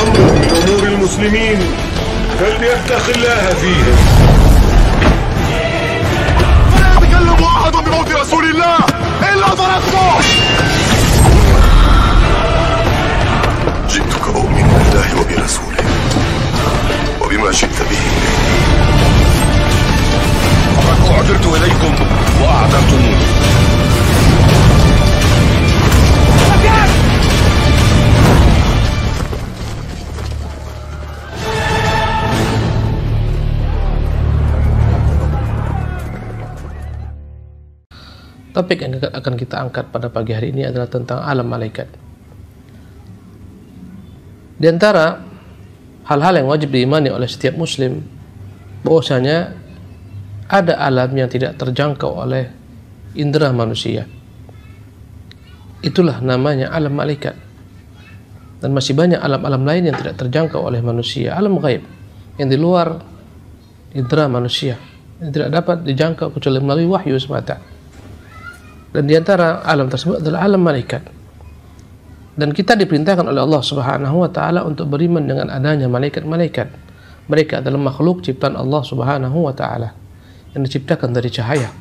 أمر من أمور المسلمين فليتق الله فيها. فلا يتكلم أحد بموت رسول الله إلا ضربته. جئتك أؤمن بالله وبرسوله وبما شئت به. فقد أعذرت إليكم وأعذرتموني. Topik yang akan kita angkat pada pagi hari ini adalah tentang alam malaikat. Di antara hal-hal yang wajib diimani oleh setiap muslim, bahwasanya ada alam yang tidak terjangkau oleh indera manusia. Itulah namanya alam malaikat. Dan masih banyak alam-alam lain yang tidak terjangkau oleh manusia, alam gaib yang di luar indera manusia, yang tidak dapat dijangkau kecuali melalui wahyu semata. Dan di antara alam tersebut adalah alam malaikat. Dan kita diperintahkan oleh Allah Subhanahu wa taala untuk beriman dengan adanya malaikat-malaikat. Mereka adalah makhluk ciptaan Allah Subhanahu wa taala yang diciptakan dari cahaya.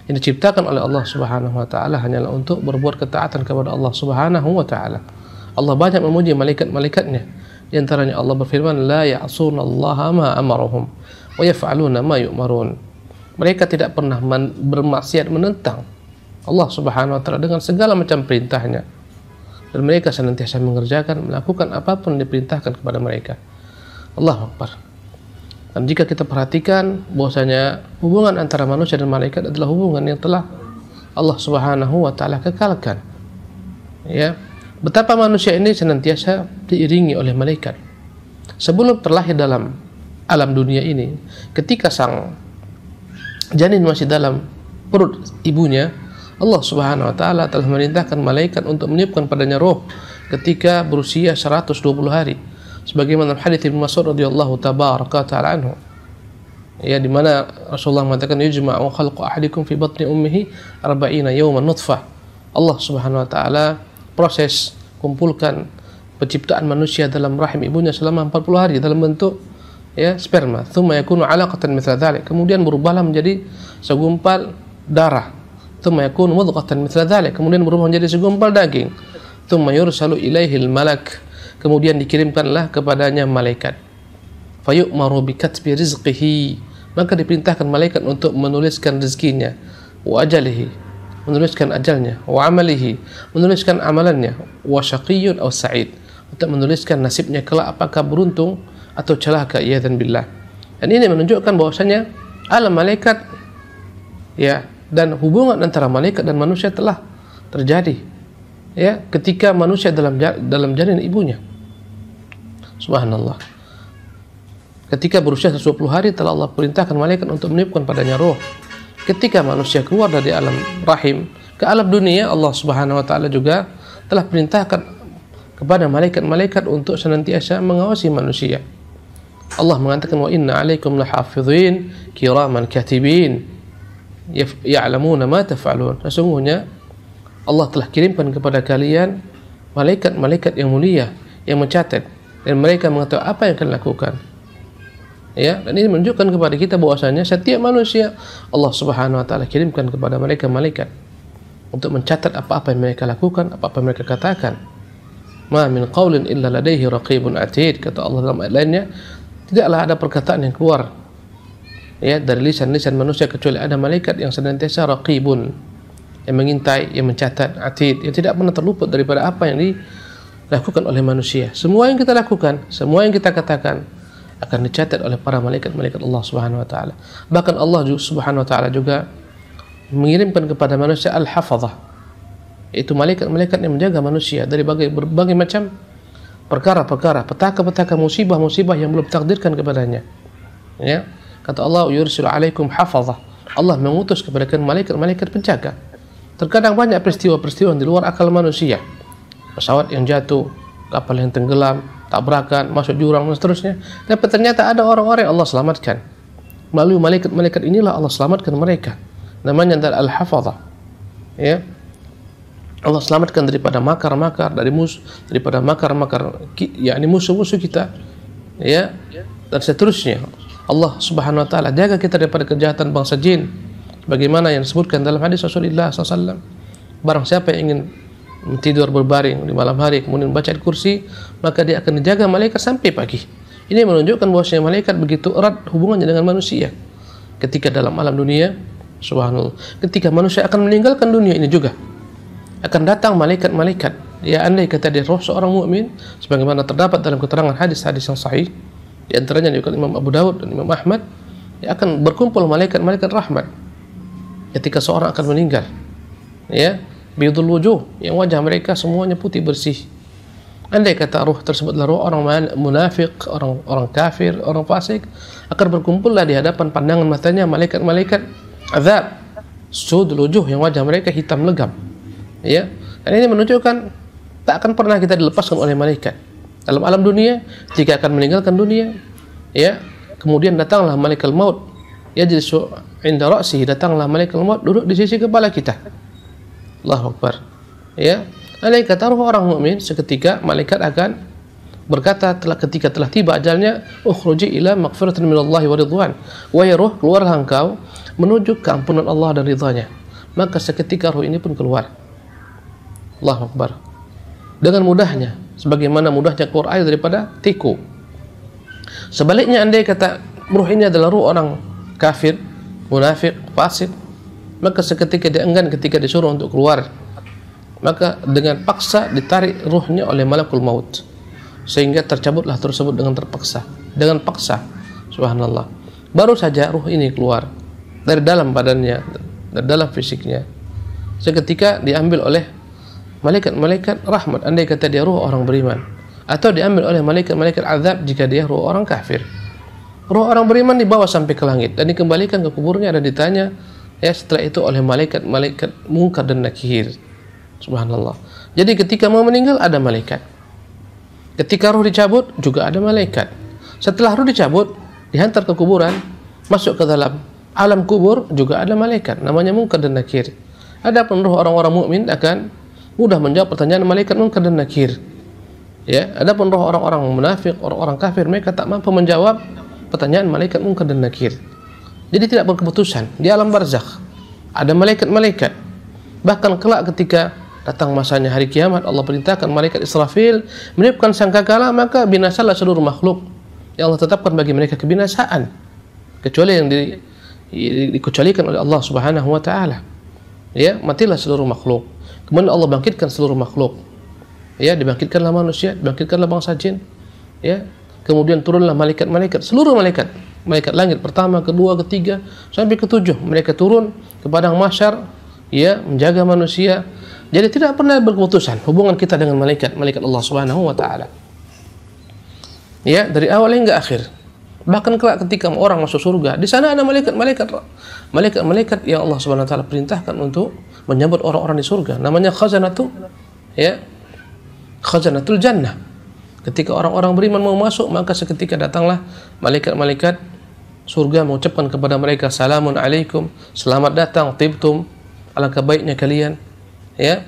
Yang diciptakan oleh Allah Subhanahu wa taala hanyalah untuk berbuat ketaatan kepada Allah Subhanahu wa taala. Allah banyak memuji malaikat-malaikatnya. Di antaranya Allah berfirman, la ya'sunallaha ma amarahum wa yaf'aluna ma yu'marun. Mereka tidak pernah bermaksiat menentang Allah Subhanahu wa taala dengan segala macam perintahnya, dan mereka senantiasa mengerjakan, melakukan apapun yang diperintahkan kepada mereka. Allahu Akbar. Dan jika kita perhatikan bahwasanya hubungan antara manusia dan malaikat adalah hubungan yang telah Allah Subhanahu wa taala kekalkan. Ya, betapa manusia ini senantiasa diiringi oleh malaikat. Sebelum terlahir dalam alam dunia ini, ketika sang janin masih dalam perut ibunya, Allah Subhanahu wa taala telah memerintahkan malaikat untuk meniupkan padanya roh ketika berusia 120 hari. Sebagaimana hadis Ibnu Mas'ud radhiyallahu tabaraka ta'ala anhu. Ya, di mana Rasulullah mengatakan yujma'u khalqu ahadikum fi batni ummihi 40 yawman nutfah. Allah Subhanahu wa taala proses kumpulkan penciptaan manusia dalam rahim ibunya selama 40 hari dalam bentuk sperma. Tsumma yakunu 'alaqatan mithla dzalik. Kemudian berubahlah menjadi segumpal darah. Tsumma yakunu mudghatan mithla dzalik, kemudian berubah menjadi segumpal daging. Tsumma yursalu ilaihil malak, kemudian dikirimkanlah kepadanya malaikat. Fayu'maru bi katbi rizqihi, maka diperintahkan malaikat untuk menuliskan rezekinya, wa ajalihi, menuliskan ajalnya, wa amalihi, menuliskan amalannya, wa syaqiyyun aw sa'id, untuk menuliskan nasibnya kelak apakah beruntung atau celaka, iyadzan billah. Dan ini menunjukkan bahwasanya alam malaikat dan hubungan antara malaikat dan manusia telah terjadi ketika manusia dalam janin ibunya. Subhanallah. Ketika berusia 120 hari telah Allah perintahkan malaikat untuk meniupkan padanya roh. Ketika manusia keluar dari alam rahim ke alam dunia, Allah Subhanahu wa taala juga telah perintahkan kepada malaikat-malaikat untuk senantiasa mengawasi manusia. Allah mengatakan, wa inna 'alaikum lahafizin kiraman katibin ya'lamuna ma taf'alun. Sesungguhnya Allah telah kirimkan kepada kalian malaikat-malaikat yang mulia yang mencatat, dan mereka mengetahui apa yang kalian lakukan. Dan ini menunjukkan kepada kita bahwasanya setiap manusia Allah Subhanahu wa taala kirimkan kepada mereka malaikat untuk mencatat apa-apa yang mereka lakukan, apa-apa yang mereka katakan. Ma min qaulin illa ladaihi raqibun atid, kata Allah dalam ayat lainnya, tidaklah ada perkataan yang keluar dari lisan-lisan manusia kecuali ada malaikat yang senantiasa raqibun, yang mengintai, yang mencatat, atid, yang tidak pernah terluput daripada apa yang dilakukan oleh manusia. Semua yang kita lakukan, semua yang kita katakan akan dicatat oleh para malaikat-malaikat Allah Subhanahu wa taala. Bahkan Allah Subhanahu wa taala juga mengirimkan kepada manusia al-hafazah, yaitu malaikat-malaikat yang menjaga manusia dari berbagai macam perkara-perkara, petaka-petaka, musibah-musibah yang belum takdirkan kepadanya. Kata Allah, yursilu alaikum hafazah. Allah mengutus kepada kalian malaikat-malaikat penjaga. Terkadang banyak peristiwa-peristiwa di luar akal manusia. Pesawat yang jatuh, kapal yang tenggelam, tabrakan, masuk jurang, dan seterusnya. Tapi ternyata ada orang-orang yang Allah selamatkan. Melalui malaikat-malaikat inilah Allah selamatkan mereka. Namanya adalah al-hafazah. Allah selamatkan daripada makar-makar dari daripada makar-makar musuh-musuh kita, ya, dan seterusnya. Allah Subhanahu wa taala jaga kita daripada kejahatan bangsa jin bagaimana yang disebutkan dalam hadis Rasulullah SAW. Barang siapa yang ingin tidur berbaring di malam hari kemudian baca ayat kursi, maka dia akan dijaga malaikat sampai pagi. Ini menunjukkan bahwasanya malaikat begitu erat hubungannya dengan manusia. Ketika dalam alam dunia, subhanallah, ketika manusia akan meninggalkan dunia ini juga akan datang malaikat-malaikat. Ya, andai kata dia roh seorang mukmin, sebagaimana terdapat dalam keterangan hadis-hadis yang sahih, di antaranya juga Imam Abu Dawud dan Imam Ahmad, ya, akan berkumpul malaikat-malaikat rahmat ketika seorang akan meninggal. Ya, biyadul wujuh, yang wajah mereka semuanya putih bersih. Andai kata ruh tersebut adalah ruh orang munafik, orang kafir, orang fasik, akan berkumpullah di hadapan pandangan matanya malaikat-malaikat azab, sudul wujuh, yang wajah mereka hitam legam. Ya, dan ini menunjukkan tak akan pernah kita dilepaskan oleh malaikat dalam alam dunia. Jika akan meninggalkan dunia, ya, kemudian datanglah malaikat maut, yajlisu inda ra'sihi, datanglah malaikat maut duduk di sisi kepala kita. Allahu Akbar. Ya, andai kata ruh orang mukmin, seketika malaikat akan berkata ketika telah tiba ajalnya, ukhruji ila maghfiratin minallahi wa ridwan, wahai ruh, keluarlah engkau menuju keampunan Allah dan ridhanya. Maka seketika ruh ini pun keluar. Allahu Akbar. Dengan mudahnya, sebagaimana mudahnya keluar air daripada tiku. Sebaliknya, andai kata ruh ini adalah ruh orang kafir, munafik, fasik, maka seketika dia enggan ketika disuruh untuk keluar, maka dengan paksa ditarik ruhnya oleh malakul maut, sehingga tercabutlah tersebut dengan terpaksa, dengan paksa. Subhanallah. Baru saja ruh ini keluar dari dalam badannya, dari dalam fisiknya, seketika diambil oleh malaikat-malaikat rahmat andai kata dia ruh orang beriman, atau diambil oleh malaikat-malaikat azab jika dia ruh orang kafir. Ruh orang beriman dibawa sampai ke langit dan dikembalikan ke kuburnya dan ditanya, ya, setelah itu oleh malaikat-malaikat Munkar dan Nakir. Subhanallah. Jadi ketika mau meninggal ada malaikat, ketika ruh dicabut juga ada malaikat. Setelah ruh dicabut dihantar ke kuburan, masuk ke dalam alam kubur juga ada malaikat, namanya Munkar dan Nakir. Adapun ruh orang-orang mukmin akan mudah menjawab pertanyaan malaikat Munkar dan Nakir. Ya, adapun roh orang-orang munafik, orang-orang kafir, mereka tak mampu menjawab pertanyaan malaikat Munkar dan Nakir. Jadi tidak berkeputusan. Di alam barzakh ada malaikat-malaikat. Bahkan kelak ketika datang masanya hari kiamat, Allah perintahkan malaikat Israfil meniupkan sangkakala, maka binasalah seluruh makhluk. Yang Allah tetapkan bagi mereka kebinasaan, kecuali yang dikecualikan oleh Allah Subhanahu wa taala. Ya, matilah seluruh makhluk. Kemudian Allah bangkitkan seluruh makhluk. Ya, dibangkitkanlah manusia, dibangkitkanlah bangsa jin. Ya, kemudian turunlah malaikat-malaikat, seluruh malaikat, malaikat langit pertama, kedua, ketiga, sampai ketujuh. Mereka turun ke padang mahsyar, ya, menjaga manusia. Jadi tidak pernah berkeputusan hubungan kita dengan malaikat Allah Subhanahu wa taala. Ya, dari awal hingga akhir. Bahkan kelak ketika orang masuk surga, di sana ada malaikat yang Allah Subhanahu wa taala perintahkan untuk menyambut orang-orang di surga. Namanya khazanatul jannah. Ketika orang-orang beriman mau masuk, maka seketika datanglah malaikat-malaikat surga mengucapkan kepada mereka, salamun alaikum, selamat datang, tibtum, alangkah baiknya kalian. Ya,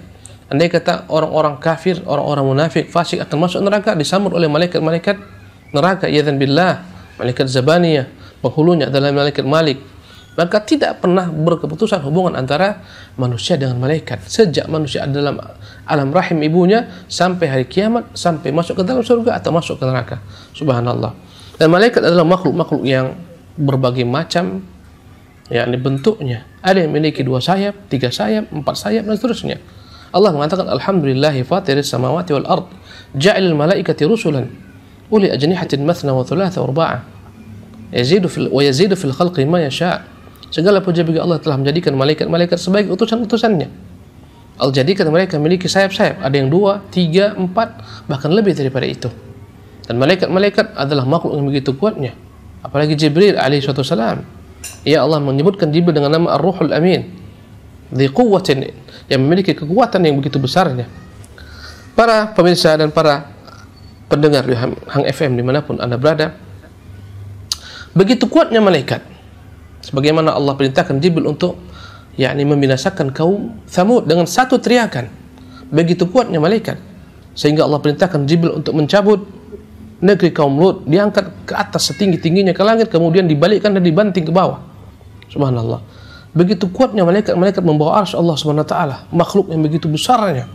andai kata orang-orang kafir, orang-orang munafik, fasik akan masuk neraka, disambut oleh malaikat-malaikat neraka, iadzan billah, malaikat zabaniyah, penghulunya adalah malaikat Malik. Maka tidak pernah berkeputusan hubungan antara manusia dengan malaikat sejak manusia dalam alam rahim ibunya sampai hari kiamat, sampai masuk ke dalam surga atau masuk ke neraka. Subhanallah. Dan malaikat adalah makhluk-makhluk yang berbagai macam, yakni bentuknya. Ada yang memiliki 2 sayap, 3 sayap, 4 sayap, dan seterusnya. Allah mengatakan, alhamdulillahi fatiris samawati wal ard, ja'ilil malaikati rusulan uli ajnihatin mathna wa thulatha wa ruba'a, yazidu fil khalqi ma yasha'. Segala puji bagi Allah telah menjadikan malaikat-malaikat sebagai utusan-utusannya. Allah jadikan mereka memiliki sayap-sayap, ada yang 2, 3, 4, bahkan lebih daripada itu. Dan malaikat-malaikat adalah makhluk yang begitu kuatnya. Apalagi Jibril alaihi salam. Ya, Allah menyebutkan Jibril dengan nama Ar-Ruhul Amin, dzi quwwatin, yang memiliki kekuatan yang begitu besarnya. Para pemirsa dan para pendengar di Hang FM dimanapun Anda berada, begitu kuatnya malaikat. Sebagaimana Allah perintahkan Jibril untuk membinasakan kaum Tsamud dengan satu teriakan. begitu kuatnya malaikat sehingga Allah perintahkan Jibril untuk mencabut negeri kaum Lut, diangkat ke atas setinggi-tingginya ke langit, kemudian dibalikkan dan dibanting ke bawah. Subhanallah. Begitu kuatnya malaikat membawa arsy Allah Subhanahu wa taala, makhluk yang begitu besarnya.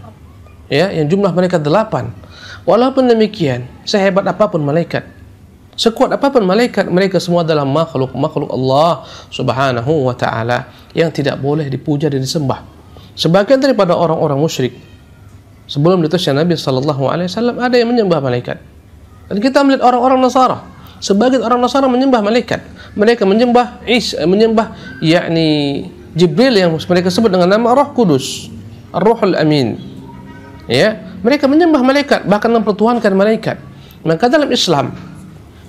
Ya, yang jumlah malaikat 8. Walaupun demikian, sehebat apapun malaikat, sekuat apapun malaikat, mereka semua adalah makhluk Allah Subhanahu wa taala yang tidak boleh dipuja dan disembah. Sebagian daripada orang-orang musyrik sebelum diutusnya Nabi sallallahu alaihi wasallam ada yang menyembah malaikat. Dan kita melihat orang-orang Nasara, sebagian orang Nasara menyembah malaikat. Mereka menyembah yakni Jibril yang mereka sebut dengan nama Roh Kudus, Ar-Ruhul Amin. Ya, mereka menyembah malaikat, bahkan mempertuhankan malaikat. Maka dalam Islam,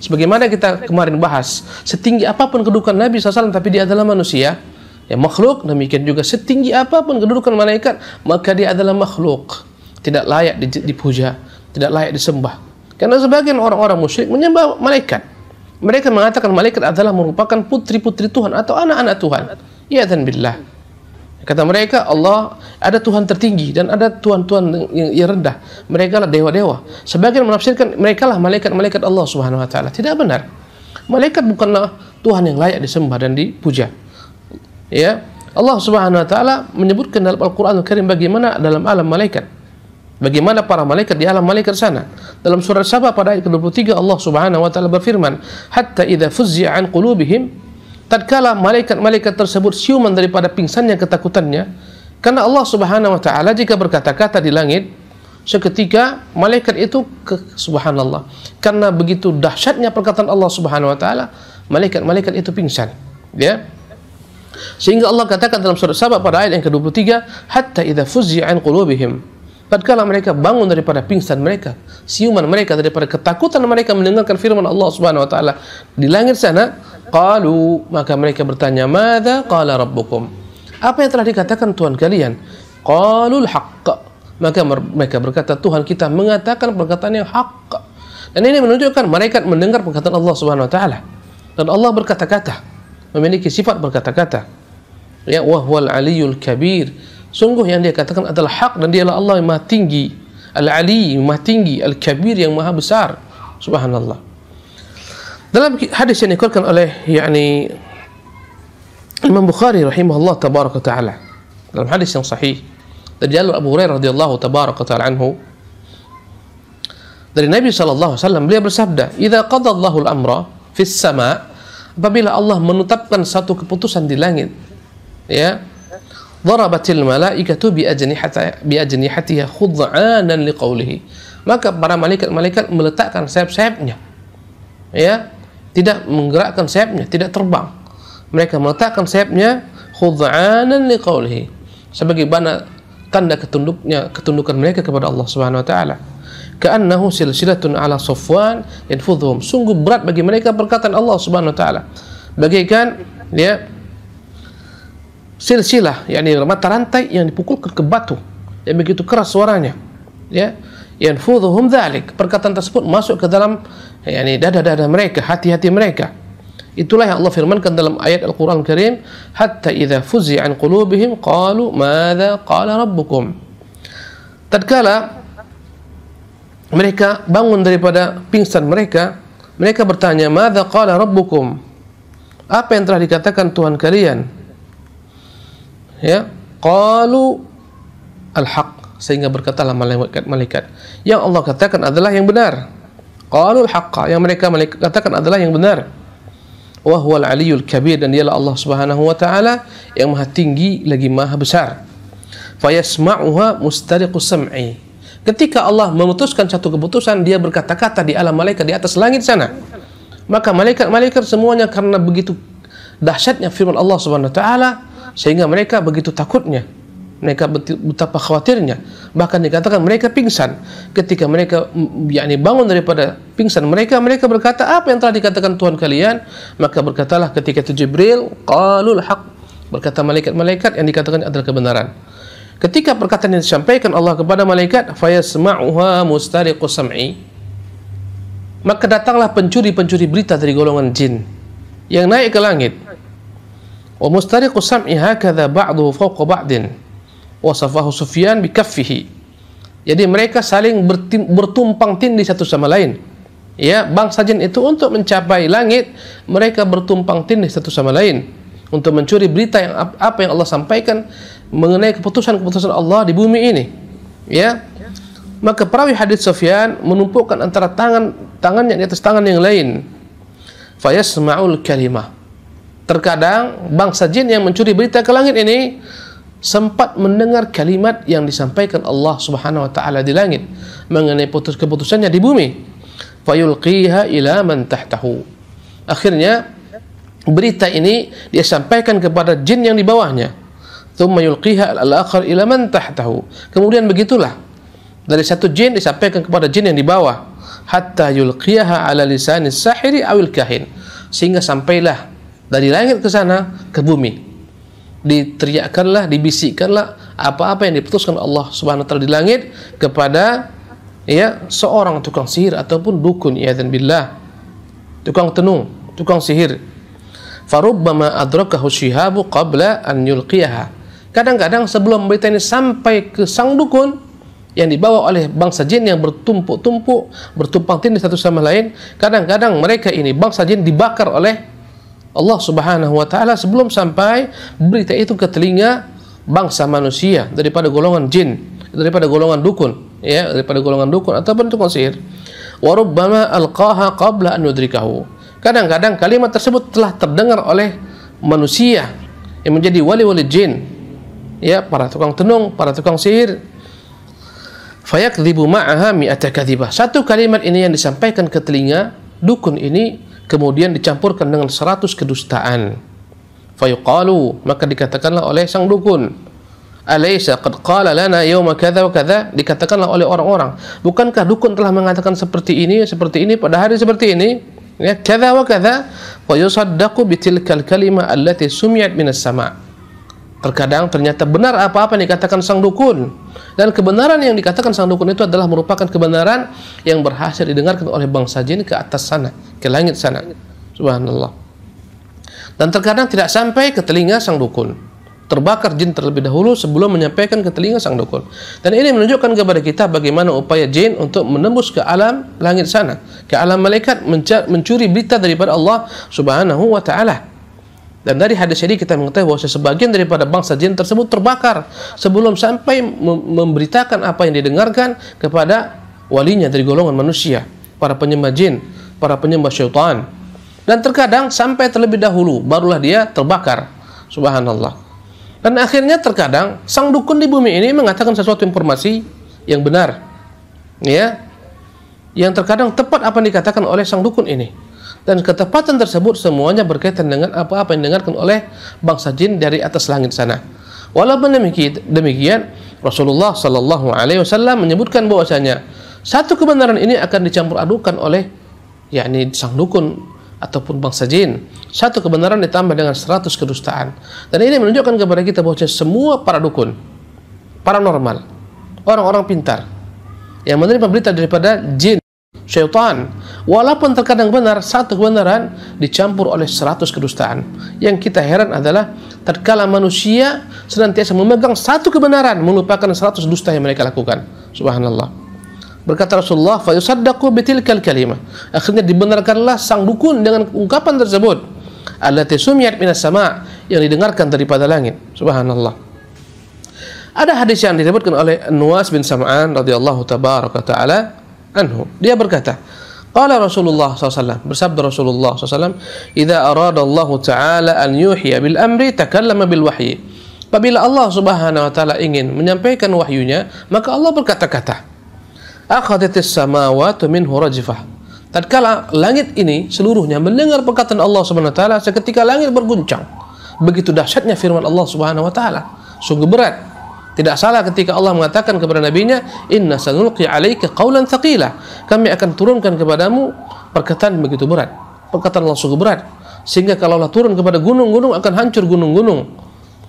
sebagaimana kita kemarin bahas, setinggi apapun kedudukan Nabi SAW, tapi dia adalah manusia, ya makhluk. Demikian juga setinggi apapun kedudukan malaikat, maka dia adalah makhluk, tidak layak dipuja, tidak layak disembah. Karena sebagian orang-orang musyrik menyembah malaikat. Mereka mengatakan malaikat adalah merupakan putri-putri Tuhan atau anak-anak Tuhan. Ya dan billah. Kata mereka, Allah ada Tuhan tertinggi dan ada Tuhan-Tuhan yang rendah. Mereka lah dewa-dewa. Sebagian menafsirkan mereka lah malaikat-malaikat Allah Subhanahu wa taala. Tidak benar. Malaikat bukanlah Tuhan yang layak disembah dan dipuja. Ya, Allah Subhanahu wa taala menyebutkan dalam Al-Qur'anul Karim bagaimana dalam alam malaikat. Bagaimana para malaikat di alam malaikat sana. Dalam surat Saba pada ayat ke-23 Allah Subhanahu wa taala berfirman, "Hatta idza fuzzi'a an qulubihim", tatkala malaikat-malaikat tersebut siuman daripada pingsannya ketakutannya, karena Allah Subhanahu wa taala jika berkata-kata di langit, seketika malaikat itu subhanallah, karena begitu dahsyatnya perkataan Allah Subhanahu wa taala, malaikat-malaikat itu pingsan, ya. Sehingga Allah katakan dalam surat Saba pada ayat yang ke-23, "Hatta idza fuzzi'a an qulubihim", tatkala mereka bangun daripada pingsan mereka, siuman mereka daripada ketakutan mereka mendengarkan firman Allah Subhanahu wa taala di langit sana, qalu, maka mereka bertanya, "Madza qala rabbukum?" Apa yang telah dikatakan Tuhan kalian? Qalul haqq. Maka mereka berkata, Tuhan kita mengatakan perkataan yang hak. Dan ini menunjukkan malaikat mendengar perkataan Allah Subhanahu wa taala. Dan Allah berkata-kata, memiliki sifat berkata-kata. Ya, wa huwal aliyyul kabir. Sungguh yang dia katakan adalah hak dan dialah Allah yang maha tinggi, Al-Ali, maha tinggi, Al-Kabir yang maha besar. Subhanallah. Dalam hadis yang dikeluarkan oleh Imam Bukhari rahimahullah tabaraka ta'ala, dalam hadis yang sahih dari jalur Abu Hurairah radhiyallahu tabaraka ta'ala anhu, dari Nabi sallallahu alaihi wasallam, beliau bersabda, "Idza qada Allahu al-amra fis sama'", apabila Allah menetapkan satu keputusan di langit, ya, darabatil malaikatu bi ajnihatiha khud'anan liqaulihi, maka para malaikat-malaikat meletakkan sayap-sayapnya, ya, tidak menggerakkan sayapnya, tidak terbang. Mereka meletakkan sayapnya khud'anan liqaulihi, sebagai tanda ketundukan mereka kepada Allah Subhanahu wa taala. Ka'annahu silsilatun ala Safwan yanfudhuhum, sungguh berat bagi mereka perkataan Allah Subhanahu wa taala, bagaikan, ya, silsilah, yakni mata rantai yang dipukulkan ke batu yang begitu keras suaranya, ya, yanfudhuhum dzalik, perkataan tersebut masuk ke dalam dada-dada mereka, hati-hati mereka. Itulah yang Allah firmankan dalam ayat Al-Qur'an Karim, hatta idza fuzzi'a an qulubihim qalu madza qala rabbukum. Tatkala mereka bangun daripada pingsan mereka, mereka bertanya, madza qala rabbukum, apa yang telah dikatakan Tuhan kalian? Ya, qalu al-haq, sehingga berkatalah malaikat, yang Allah katakan adalah yang benar. Qalu al-haqqa, yang mereka katakan adalah yang benar. Wa huwal aliyyul kabir, dan dialah Allah Subhanahu wa taala yang maha tinggi lagi maha besar. Fayasma'uha mustariqus sam'i, ketika Allah memutuskan satu keputusan, dia berkata-kata di alam malaikat di atas langit sana, maka malaikat-malaikat semuanya karena begitu dahsyatnya firman Allah Subhanahu wa taala, sehingga mereka begitu takutnya, mereka betapa khawatirnya, bahkan dikatakan mereka pingsan. Ketika mereka bangun daripada pingsan mereka, mereka berkata, apa yang telah dikatakan Tuhan kalian? Maka berkatalah ketika itu Jibril, qalul haq, berkata malaikat-malaikat yang dikatakan adalah kebenaran. Ketika perkataan yang disampaikan Allah kepada malaikat, fayasma'uha mustariqus sam'i, maka datanglah pencuri-pencuri berita dari golongan jin yang naik ke langit. Wa mustariqus sam'i hakadha ba'duhu fawqa ba'din, wasafahu Sufyan bi kaffihi, Jadi mereka saling bertumpang tindih satu sama lain. Ya, bangsa jin itu untuk mencapai langit, mereka bertumpang tindih satu sama lain untuk mencuri berita yang apa yang Allah sampaikan mengenai keputusan-keputusan Allah di bumi ini. Ya. Maka perawi hadis Sufyan menumpukkan antara tangannya di atas tangan yang lain. Fayasma'ul kalimah. Terkadang bangsa jin yang mencuri berita ke langit ini sempat mendengar kalimat yang disampaikan Allah Subhanahu wa taala di langit mengenai keputusannya di bumi. Fayulqiha ila man tahtahu. Akhirnya berita ini dia sampaikan kepada jin yang di bawahnya. Tsumma yulqiha al-akhar ila man tahtahu. Kemudian begitulah dari satu jin disampaikan kepada jin yang di bawah, hatta yulqiha ala lisanis sahiri awil kahin, sehingga sampailah dari langit ke sana ke bumi. Diteriakkanlah, dibisikkanlah apa-apa yang diputuskan Allah Subhanahu wa taala di langit kepada seorang tukang sihir ataupun dukun, iyadzan billah, tukang tenung, tukang sihir. Farubbama adrakahu syihabu qabla an yulqiyaha. Kadang-kadang sebelum berita ini sampai ke sang dukun yang dibawa oleh bangsa jin yang bertumpuk-tumpuk, bertumpang tindih satu sama lain, kadang-kadang mereka ini bangsa jin dibakar oleh Allah Subhanahu wa taala sebelum sampai berita itu ke telinga bangsa manusia daripada golongan jin, daripada golongan dukun, daripada golongan dukun ataupun tukang sihir. Wa rubbama alqaha qabla an yudrikahu. Kadang-kadang kalimat tersebut telah terdengar oleh manusia yang menjadi wali-wali jin, para tukang tenung, para tukang sihir. Fayakdzibu ma'aha mi'ata kadzibah. Satu kalimat ini yang disampaikan ke telinga dukun ini kemudian dicampurkan dengan 100 kedustaan. Fayuqalu, maka dikatakanlah oleh sang dukun, alaysa qad qala lana yawma kadza wa kadza, dikatakanlah oleh orang-orang, bukankah dukun telah mengatakan seperti ini pada hari seperti ini, kadza wa kadza, wa yusaddaqu bitilkal kalimah allati sumi'at minas sama'. Terkadang ternyata benar apa-apa yang dikatakan sang dukun, dan kebenaran yang dikatakan sang dukun itu adalah merupakan kebenaran yang berhasil didengarkan oleh bangsa jin ke atas sana, ke langit sana. Subhanallah. Dan terkadang tidak sampai ke telinga sang dukun, terbakar jin terlebih dahulu sebelum menyampaikan ke telinga sang dukun. Dan ini menunjukkan kepada kita bagaimana upaya jin untuk menembus ke alam langit sana, ke alam malaikat, mencuri berita daripada Allah Subhanahu wa taala. Dan dari hadis ini kita mengetahui bahwa sebagian daripada bangsa jin tersebut terbakar sebelum sampai memberitakan apa yang didengarkan kepada walinya dari golongan manusia, para penyembah jin, para penyembah syaitan. Dan terkadang sampai terlebih dahulu barulah dia terbakar. Subhanallah. Dan akhirnya terkadang sang dukun di bumi ini mengatakan sesuatu informasi yang benar, yang terkadang tepat apa yang dikatakan oleh sang dukun ini. Dan ketepatan tersebut semuanya berkaitan dengan apa-apa yang didengarkan oleh bangsa jin dari atas langit sana. Walaupun demikian, Rasulullah sallallahu alaihi wasallam menyebutkan bahwasanya satu kebenaran ini akan dicampur adukan oleh sang dukun ataupun bangsa jin. Satu kebenaran ditambah dengan 100 kedustaan. Dan ini menunjukkan kepada kita bahwa semua para dukun, paranormal, orang-orang pintar yang menerima berita daripada jin, syaitan, walaupun terkadang benar, satu kebenaran dicampur oleh 100 kedustaan. Yang kita heran adalah tatkala manusia senantiasa memegang satu kebenaran, melupakan 100 dusta yang mereka lakukan. Subhanallah. Berkata Rasulullah, fa yusaddaqu bitilkal kalimah. Akhirnya dibenarkanlah sang dukun dengan ungkapan tersebut, allati sumi'at minas sama', yang didengarkan daripada langit. Subhanallah. Ada hadis yang disebutkan oleh Nuwas bin Sam'an radhiyallahu tabaraka ta'ala anhu. Dia berkata, qala Rasulullah SAW, bersabda Rasulullah SAW, idza arada Allah Ta'ala an yuhya bil amri takallama bil wahyi. Apabila Allah Subhanahu wa taala ingin menyampaikan wahyunya, maka Allah berkata-kata. Akhadhatis samawati minhu rajfah. Tatkala langit ini seluruhnya mendengar perkataan Allah Subhanahu wa taala, seketika langit berguncang. Begitu dahsyatnya firman Allah Subhanahu wa taala. Sungguh berat. Tidak salah ketika Allah mengatakan kepada nabinya, inna sanulqi 'alaika qawlan thaqila. Kami akan turunkan kepadamu perkataan begitu berat. Perkataan Allah sungguh berat, sehingga kalau Allah turun kepada gunung-gunung akan hancur gunung-gunung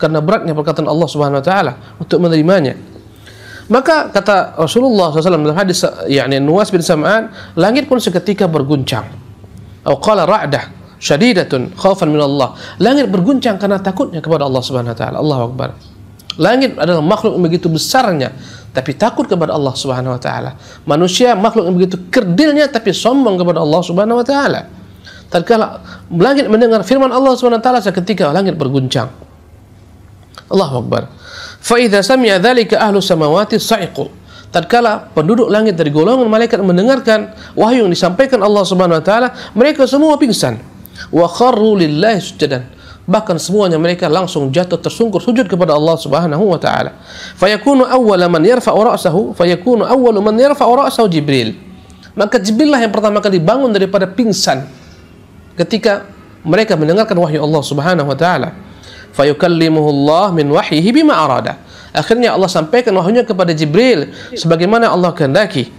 karena beratnya perkataan Allah Subhanahu wa taala untuk menerimanya. Maka kata Rasulullah SAW dalam hadis Nuwas bin Sam'an, langit pun seketika berguncang. Atau qala ra'dah syadidatun khaufan min Allah. Langit berguncang karena takutnya kepada Allah Subhanahu wa taala. Allahu akbar. Langit adalah makhluk yang begitu besarnya tapi takut kepada Allah Subhanahu wa taala. Manusia makhluk yang begitu kerdilnya tapi sombong kepada Allah Subhanahu wa taala. Tatkala langit mendengar firman Allah Subhanahu wa taala, seketika langit berguncang. Allahu akbar. Fa idza sami'a dzalika ahlu samawati sa'iqu. Tatkala penduduk langit dari golongan malaikat mendengarkan wahyu yang disampaikan Allah Subhanahu wa taala, mereka semua pingsan. Wa kharru lillahi sujadan. Bahkan semuanya mereka langsung jatuh tersungkur sujud kepada Allah Subhanahu wa taala. Fayakunu awwala man yarfa'u ra'sahu Jibril. Maka Jibril lah yang pertama kali bangun daripada pingsan ketika mereka mendengarkan wahyu Allah Subhanahu wa taala. Fayukallimuhu Allah min wahyihi bima arada. Akhirnya Allah sampaikan wahyunya kepada Jibril sebagaimana Allah kehendaki.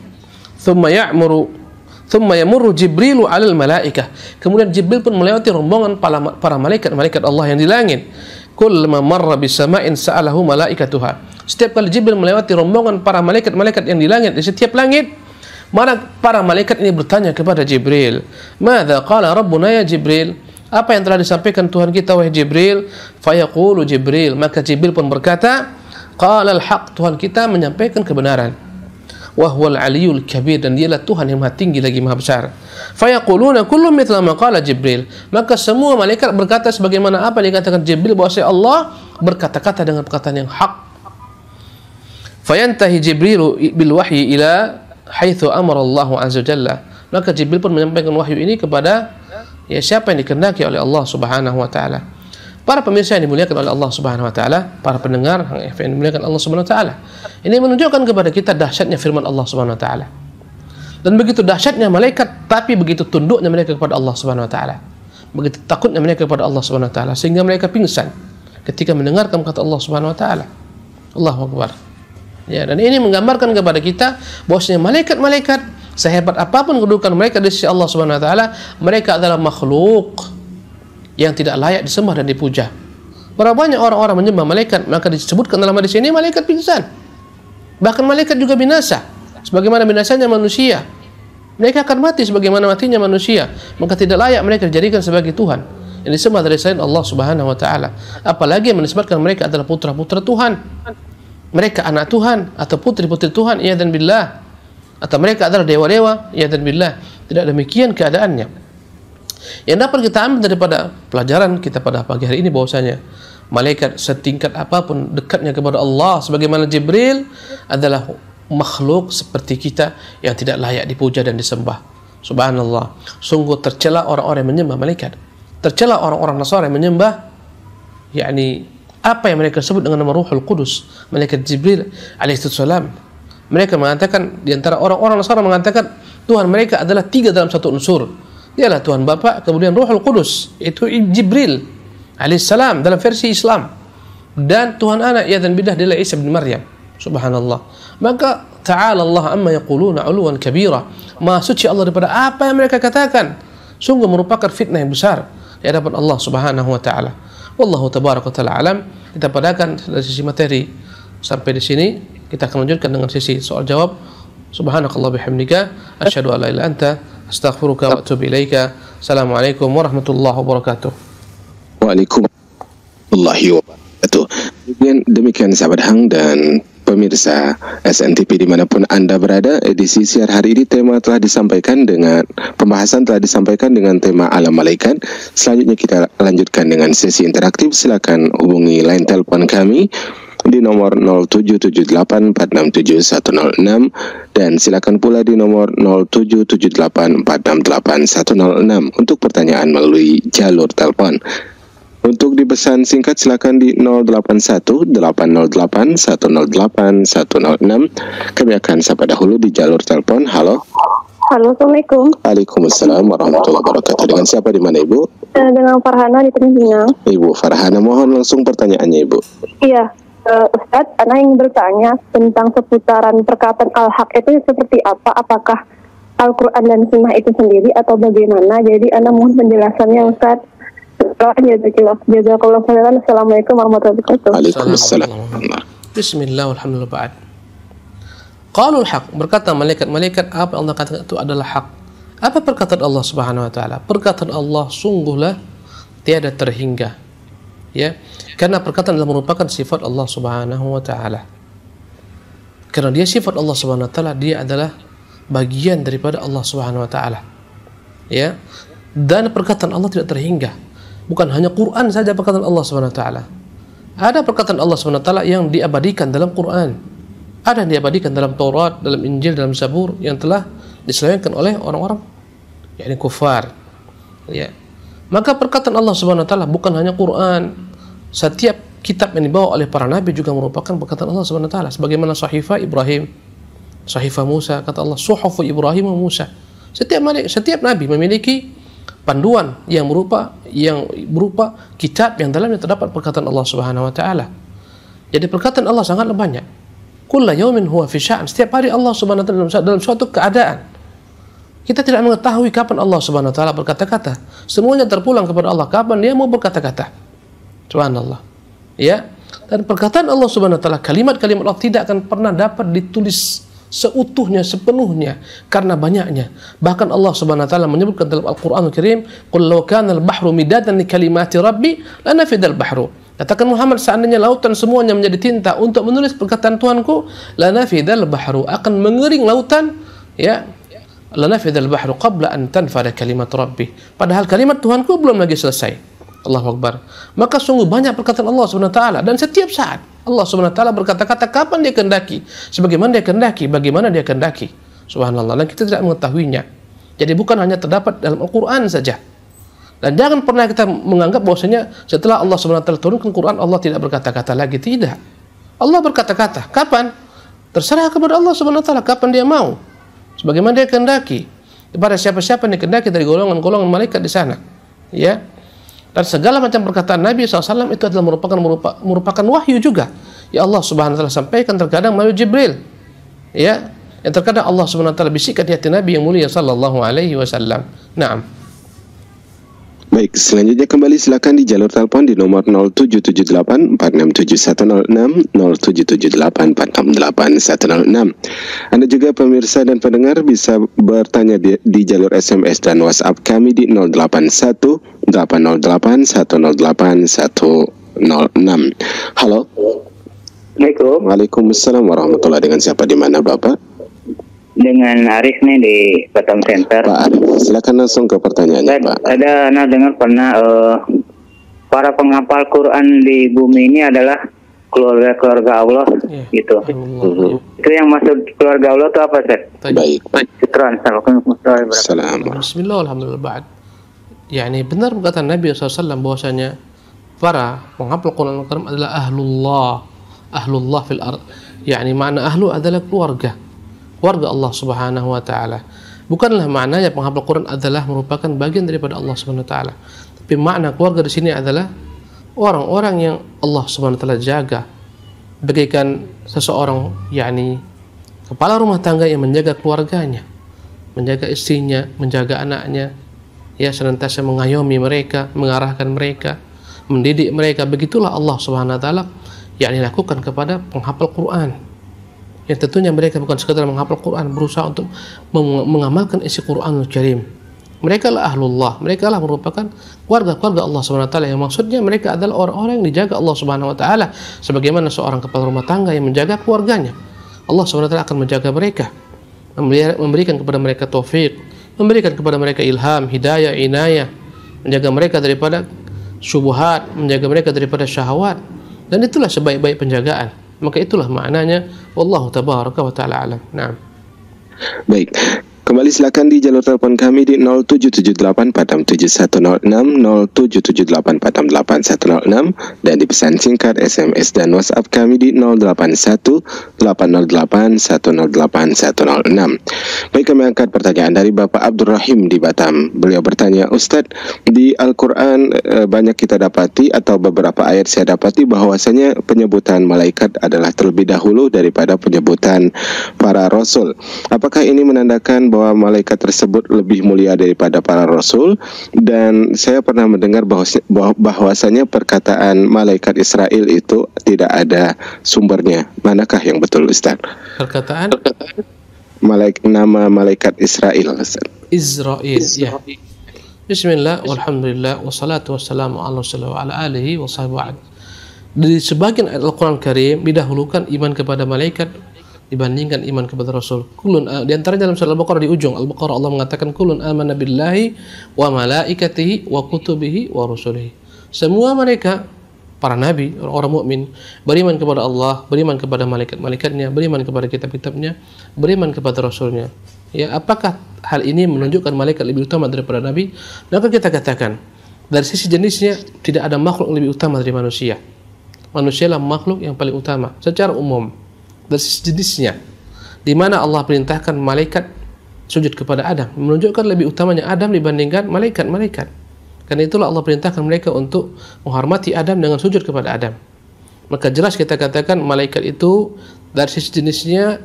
Thumma yamurru Jibrilu 'alal malaikah. Kemudian Jibril pun melewati rombongan para malaikat Allah yang di langit. Kullama marra bisama'in sa'alahu malaikatuha. Setiap kali Jibril melewati rombongan para malaikat yang di langit, di setiap langit, maka para malaikat ini bertanya kepada Jibril, "Madza qala rabbuna ya Jibril?" Apa yang telah disampaikan Tuhan kita wahai Jibril? Fayaqulu Jibril, maka Jibril pun berkata, "Qala al-haq." Tuhan kita menyampaikan kebenaran. Wahwal aliyul kabir, dan dialah Tuhan yang maha tinggi lagi maha besar. Fayaquluna kullu mithla ma qala Jibril. Maka semua malaikat berkata sebagaimana apa yang dikatakan Jibril, bahwa Allah berkata-kata dengan perkataan yang hak. Fayantahi Jibrilu bil wahyi ila haitsu amara Allah azza jalla. Maka Jibril pun menyampaikan wahyu ini kepada siapa yang dikehendaki oleh Allah Subhanahu wa taala. Para pemirsa yang dimuliakan oleh Allah Subhanahu wa taala, para pendengar yang dimuliakan Allah Subhanahu wa taala. Ini menunjukkan kepada kita dahsyatnya firman Allah Subhanahu wa taala. Dan begitu dahsyatnya malaikat, tapi begitu tunduknya mereka kepada Allah Subhanahu wa taala. Begitu takutnya mereka kepada Allah Subhanahu wa taala sehingga mereka pingsan ketika mendengarkan kata Allah Subhanahu wa taala. Allahu akbar. Ya, dan ini menggambarkan kepada kita bahwasanya malaikat-malaikat sehebat apapun kedudukan mereka di sisi Allah Subhanahu wa taala, mereka adalah makhluk yang tidak layak disembah dan dipuja. Berapa banyak orang-orang menyembah malaikat, maka disebutkan dalam hadis ini malaikat pingsan. Bahkan malaikat juga binasa, sebagaimana binasanya manusia. Mereka akan mati sebagaimana matinya manusia, maka tidak layak mereka dijadikan sebagai Tuhan yang disembah dari selain Allah Subhanahu wa taala. Apalagi yang menisbatkan mereka adalah putra-putra Tuhan. Mereka anak Tuhan atau putri-putri Tuhan, ya dan billah. Atau mereka adalah dewa-dewa, ya dan billah. Tidak demikian keadaannya. Yang dapat kita ambil daripada pelajaran kita pada pagi hari ini bahwasanya malaikat setingkat apapun dekatnya kepada Allah, sebagaimana Jibril adalah makhluk seperti kita yang tidak layak dipuja dan disembah. Subhanallah. Sungguh tercela orang-orang yang menyembah malaikat. Tercela orang-orang Nasara yang menyembah apa yang mereka sebut dengan nama Ruhul Qudus, malaikat Jibril alaihissalam. Mereka mengatakan, di antara orang-orang Nasara mengatakan Tuhan mereka adalah 3 dalam satu unsur. Dialah Tuhan Bapa, kemudian Ruhul Qudus, itu Jibril alaihissalam dalam versi Islam, dan Tuhan Anak, ya dan bidah, dialah Isa bin Maryam. Subhanallah. Maka ta'ala Allah amma yaquluna 'uluwan kabira. Maha suci Allah daripada apa yang mereka katakan. Sungguh merupakan fitnah yang besar di hadapan Allah Subhanahu wa taala. Wallahu tabaraka taala alam. Kita padakan dari sisi materi sampai di sini. Kita akan lanjutkan dengan sisi soal jawab. Subhanakallah bihamdika asyhadu an la ilaha illa anta astaghfiruka wa atubu ilaika. Assalamualaikum warahmatullahi wabarakatuh. Waalaikumsalam wabarakatuh. Demikian sahabat Hang dan pemirsa SNTP dimanapun Anda berada, edisi siar hari ini pembahasan telah disampaikan dengan tema alam malaikat. Selanjutnya kita lanjutkan dengan sesi interaktif. Silakan hubungi line telepon kami di nomor 0778467106 dan silakan pula di nomor 0778468106 untuk pertanyaan melalui jalur telepon. Untuk dipesan singkat silakan di 081808108106. Kami akan sapa dahulu di jalur telepon. Halo. Halo, Assalamualaikum. Waalaikumsalam warahmatullahi wabarakatuh. Dengan siapa, di mana Ibu? Dengan Farhana di Tanjung. Ibu Farhana, mohon langsung pertanyaannya Ibu. Iya, Ustadz, Ana ingin bertanya tentang seputaran perkataan Al-Haq itu seperti apa? Apakah Al-Quran dan Sunnah itu sendiri atau bagaimana? Jadi Ana mohon penjelasannya Ustadz. Jazakallah khairan. Assalamualaikum warahmatullahi wabarakatuh. Waalaikumsalam. Bismillah, alhamdulillah, ba'd. Qalul haq, berkata malaikat-malaikat apa yang Allah katakan itu adalah hak. Apa perkataan Allah Subhanahu wa taala? Perkataan Allah sungguhlah tiada terhingga, Ya, karena perkataan adalah merupakan sifat Allah Subhanahu wa taala. Karena dia sifat Allah Subhanahu wa taala, dia adalah bagian daripada Allah Subhanahu wa taala. Ya. Dan perkataan Allah tidak terhingga. Bukan hanya Quran saja perkataan Allah Subhanahu wa taala. Ada perkataan Allah Subhanahu wa taala yang diabadikan dalam Quran. Ada yang diabadikan dalam Taurat, dalam Injil, dalam Zabur yang telah diselewengkan oleh orang-orang yakni kufar. Ya. Maka perkataan Allah Subhanahu wa taala bukan hanya Quran. Setiap kitab yang dibawa oleh para nabi juga merupakan perkataan Allah Subhanahu wa taala, sebagaimana Sahifah Ibrahim, Sahifah Musa, kata Allah, Suhufu Ibrahim wa Musa. Setiap nabi memiliki panduan yang berupa kitab yang dalamnya terdapat perkataan Allah Subhanahu wa taala. Jadi perkataan Allah sangatlah banyak. Kullu yaumin huwa fi sya'an. Setiap hari Allah Subhanahu wa taala dalam suatu keadaan. Kita tidak mengetahui kapan Allah Subhanahu wa taala berkata-kata. Semuanya terpulang kepada Allah kapan dia mau berkata-kata. Subhanallah. Ya. Dan perkataan Allah Subhanahu wa taala, kalimat-kalimat Allah tidak akan pernah dapat ditulis seutuhnya, sepenuhnya karena banyaknya. Bahkan Allah Subhanahu wa taala menyebutkan dalam Al-Qur'anul Karim, "Qul law kana al-bahru midadan li kalimati rabbi lanafida al-bahru." Katakan Muhammad, seandainya lautan semuanya menjadi tinta untuk menulis perkataan Tuhanku, lanafida al-bahru, akan mengering lautan, ya. Lanafida al-bahru qabla an tanfada kalimat rabbi. Padahal kalimat Tuhanku belum lagi selesai. Allahu Akbar. Maka sungguh banyak perkataan Allah Subhanahu wa taala, dan setiap saat Allah Subhanahu wa taala berkata-kata kapan dia kehendaki, sebagaimana dia kehendaki, bagaimana dia kehendaki. Subhanallah. Dan kita tidak mengetahuinya. Jadi bukan hanya terdapat dalam Al-Qur'an saja. Dan jangan pernah kita menganggap bahwasanya setelah Allah Subhanahu wa taala turunkan Quran Allah tidak berkata-kata lagi. Tidak. Allah berkata-kata. Kapan? Terserah kepada Allah Subhanahu wa taala kapan dia mau. Sebagaimana dia kehendaki. Kepada siapa-siapa yang kehendaki dari golongan-golongan malaikat di sana. Ya. Dan segala macam perkataan Nabi SAW itu adalah merupakan wahyu juga. Ya Allah Subhanahu wa taala sampaikan terkadang melalui Jibril. Ya, yang terkadang Allah Subhanahu wa taala bisikkan di hati Nabi yang mulia sallallahu alaihi wasallam. Naam. Baik, selanjutnya kembali silakan di jalur telepon di nomor 0778467106, 0778468106. Anda juga pemirsa dan pendengar bisa bertanya di jalur SMS dan WhatsApp kami di 081808108106. Halo. Assalamualaikum. Waalaikumsalam warahmatullahi. Dengan siapa, di mana Bapak? Dengan Arif nih di Batam Center. Pak Arif, silakan langsung ke pertanyaannya, Pak. Ada anak dengar pernah para penghafal Quran di bumi ini adalah keluarga Allah, gitu. Itu yang maksud keluarga Allah itu apa, Ustaz? Baik. Assalamualaikum. Bismillah, alhamdulillah, ba'd. Yani benar perkataan Nabi SAW bahwasanya para penghafal Quran Al-Karim adalah ahlullah fil ard. Yani makna ahlu adalah keluarga Allah Subhanahu wa taala. Bukanlah maknanya penghafal Quran adalah merupakan bagian daripada Allah Subhanahu wa taala. Tapi makna keluarga di sini adalah orang-orang yang Allah Subhanahu wa taala jaga. Bagaikan seseorang yakni kepala rumah tangga yang menjaga keluarganya, menjaga istrinya, menjaga anaknya, ya senantiasa mengayomi mereka, mengarahkan mereka, mendidik mereka. Begitulah Allah Subhanahu wa taala yakni lakukan kepada penghafal Quran. Yang tentunya mereka bukan sekadar menghafal Quran, berusaha untuk mengamalkan isi Quranul Karim. Mereka lah ahlullah, mereka lah merupakan keluarga Allah Subhanahu wa taala, yang maksudnya mereka adalah orang-orang yang dijaga Allah Subhanahu wa taala, sebagaimana seorang kepala rumah tangga yang menjaga keluarganya. Allah Subhanahu wa taala akan menjaga mereka, memberikan kepada mereka taufik, memberikan kepada mereka ilham, hidayah, inayah, menjaga mereka daripada syubhat, menjaga mereka daripada syahwat. Dan itulah sebaik-baik penjagaan. Maka itulah maknanya, wallahu tabaraka wa ta'ala alam. Naam. Baik, kembali silakan di jalur telepon kami di 0778467106, 0778468106, dan di pesan singkat SMS dan WhatsApp kami di 081808108106. Baik, kami angkat pertanyaan dari Bapak Abdurrahim di Batam. Beliau bertanya, Ustadz, di Al-Quran banyak kita dapati atau beberapa ayat saya dapati bahwasanya penyebutan malaikat adalah terlebih dahulu daripada penyebutan para rasul. Apakah ini menandakan bahwa malaikat tersebut lebih mulia daripada para rasul? Dan saya pernah mendengar bahwasanya perkataan malaikat Israel itu tidak ada sumbernya. Manakah yang betul, Ustaz? Perkataan nama malaikat Israel, Ustaz. Israel, ya. Bismillah, walhamdulillah, wassalatu wassalamu ala rasulillah wa ala alihi wa sahbihi. Di sebagian ayat Al-Quran Karim didahulukan iman kepada malaikat dibandingkan iman kepada Rasul. Kulun, di antaranya dalam surah Al-Baqarah di ujung Al-Baqarah Allah mengatakan kulun amana billahi wa malaikatihi wa kutubihi wa rusulihi. Semua mereka, para nabi, orang mukmin, beriman kepada Allah, beriman kepada malaikat-malaikatnya, beriman kepada kitab-kitabnya, beriman kepada Rasulnya. Ya, apakah hal ini menunjukkan malaikat lebih utama daripada nabi? Maka kita katakan dari sisi jenisnya tidak ada makhluk yang lebih utama dari manusia. Manusialah makhluk yang paling utama secara umum. Dari sisi jenisnya, di mana Allah perintahkan malaikat sujud kepada Adam, menunjukkan lebih utamanya Adam dibandingkan malaikat-malaikat. Karena itulah Allah perintahkan mereka untuk menghormati Adam dengan sujud kepada Adam. Maka jelas kita katakan malaikat itu dari sisi jenisnya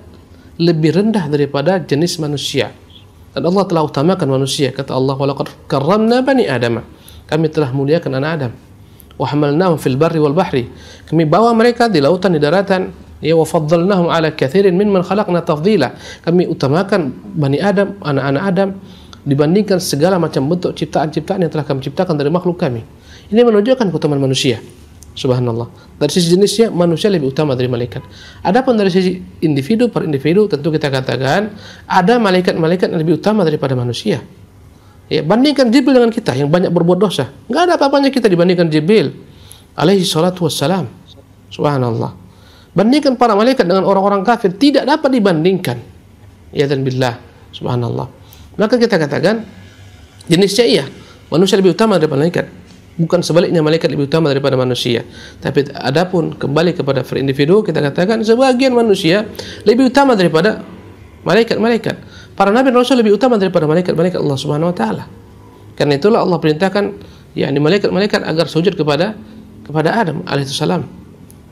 lebih rendah daripada jenis manusia. Dan Allah telah utamakan manusia. Kata Allah, walaqad karramna bani Adam. Kami telah muliakan anak Adam. Wa hamalnahum fil barri wal bahri. Kami bawa mereka di lautan, di daratan. Ya, wa faddalnahum ala katsirin mimman khalaqna tafdila. Kami utamakan bani Adam, anak-anak Adam dibandingkan segala macam bentuk ciptaan-ciptaan yang telah kami ciptakan dari makhluk kami. Ini menunjukkan keutamaan manusia. Subhanallah. Dari sisi jenisnya manusia lebih utama dari malaikat. Adapun dari sisi individu per individu tentu kita katakan ada malaikat-malaikat yang lebih utama daripada manusia. Ya, bandingkan Jibril dengan kita yang banyak berbuat dosa. Enggak ada apa-apanya kita dibandingkan Jibril alaihi salatu wassalam. Subhanallah. Bandingkan para malaikat dengan orang-orang kafir tidak dapat dibandingkan. Ya dan billah. Subhanallah. Maka kita katakan jenisnya iya, manusia lebih utama daripada malaikat. Bukan sebaliknya malaikat lebih utama daripada manusia. Tapi adapun kembali kepada per individu kita katakan sebagian manusia lebih utama daripada malaikat-malaikat. Para nabi dan rasul lebih utama daripada malaikat-malaikat Allah Subhanahu wa taala. Karena itulah Allah perintahkan yakni malaikat-malaikat agar sujud kepada Adam alaihissalam.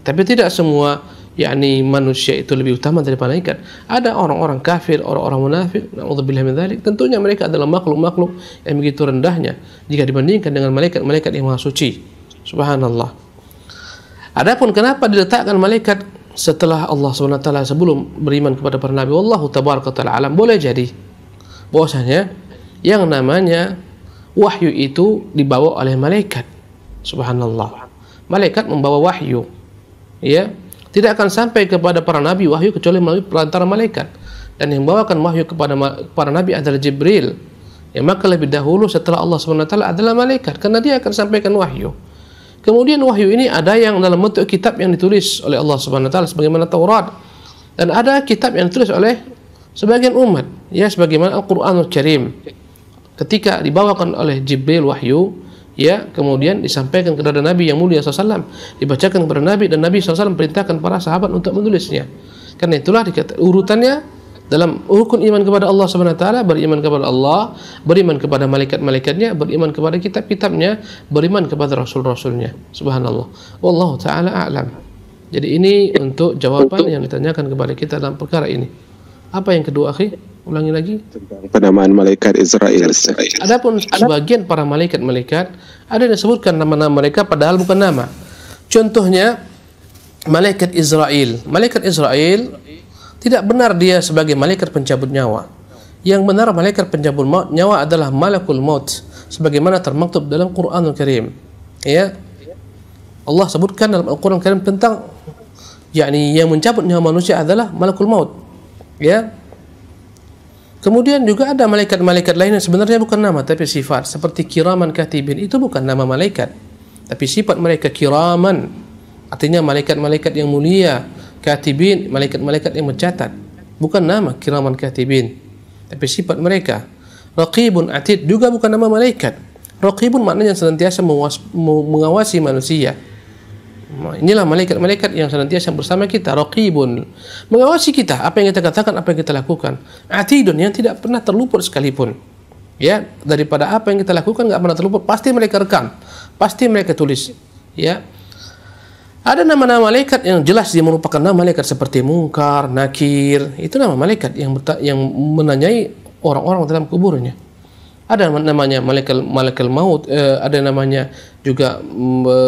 Tapi tidak semua yakni manusia itu lebih utama daripada malaikat. Ada orang-orang kafir, orang-orang munafik, na'udzubillah min dzalik. Tentunya mereka adalah makhluk-makhluk yang begitu rendahnya jika dibandingkan dengan malaikat-malaikat yang maha suci. Subhanallah. Adapun kenapa diletakkan malaikat setelah Allah SWT sebelum beriman kepada para nabi? Wallahu tabaraka ta'ala alam. Boleh jadi bahwasanya yang namanya wahyu itu dibawa oleh malaikat. Subhanallah. Malaikat membawa wahyu. Ya, tidak akan sampai kepada para nabi wahyu kecuali melalui perantara malaikat. Dan yang membawakan wahyu kepada para nabi adalah Jibril. Ya, maka lebih dahulu setelah Allah SWT adalah malaikat, karena dia akan sampaikan wahyu. Kemudian wahyu ini ada yang dalam bentuk kitab yang ditulis oleh Allah SWT sebagaimana Taurat, dan ada kitab yang ditulis oleh sebagian umat, ya sebagaimana Al-Qur'anul Karim. Ketika dibawakan oleh Jibril wahyu, ya kemudian disampaikan kepada Nabi yang mulia SAW, dibacakan kepada Nabi, dan Nabi SAW perintahkan para sahabat untuk menulisnya. Karena itulah urutannya dalam rukun iman kepada Allah SWT, beriman kepada Allah, beriman kepada malaikat-malaikatnya, beriman kepada kitab-kitabnya, beriman kepada rasul-rasulnya. Subhanallah. Wallahu ta'ala a'lam. Jadi ini untuk jawaban yang ditanyakan kepada kita dalam perkara ini. Apa yang kedua, akhi? Ulangi lagi. Penamaan malaikat Israel. Adapun sebagian para malaikat-malaikat ada yang disebutkan nama-nama mereka padahal bukan nama. Contohnya malaikat Israel. Malaikat Israel tidak benar dia sebagai malaikat pencabut nyawa. Yang benar malaikat pencabut nyawa adalah malakul maut, sebagaimana termaktub dalam Qur'anul Karim. Ya, Allah sebutkan dalam Al-Quran Karim tentang yakni yang mencabut nyawa manusia adalah malakul maut. Ya. Kemudian juga ada malaikat-malaikat lain yang sebenarnya bukan nama tapi sifat, seperti kiraman katibin. Itu bukan nama malaikat, tapi sifat mereka kiraman, artinya malaikat-malaikat yang mulia. Katibin, malaikat-malaikat yang mencatat, bukan nama kiraman katibin, tapi sifat mereka. Raqibun atid juga bukan nama malaikat. Raqibun maknanya senantiasa mengawasi manusia. Inilah malaikat-malaikat yang senantiasa bersama kita. Raqibun, mengawasi kita, apa yang kita katakan, apa yang kita lakukan. Atidun, yang tidak pernah terluput sekalipun. Ya, daripada apa yang kita lakukan nggak pernah terluput, pasti mereka rekam, pasti mereka tulis. Ya. Ada nama-nama malaikat yang jelas dia merupakan nama malaikat seperti Munkar, Nakir. Itu nama malaikat yang menanyai orang-orang dalam kuburnya. Ada namanya malaikat maut, ada namanya juga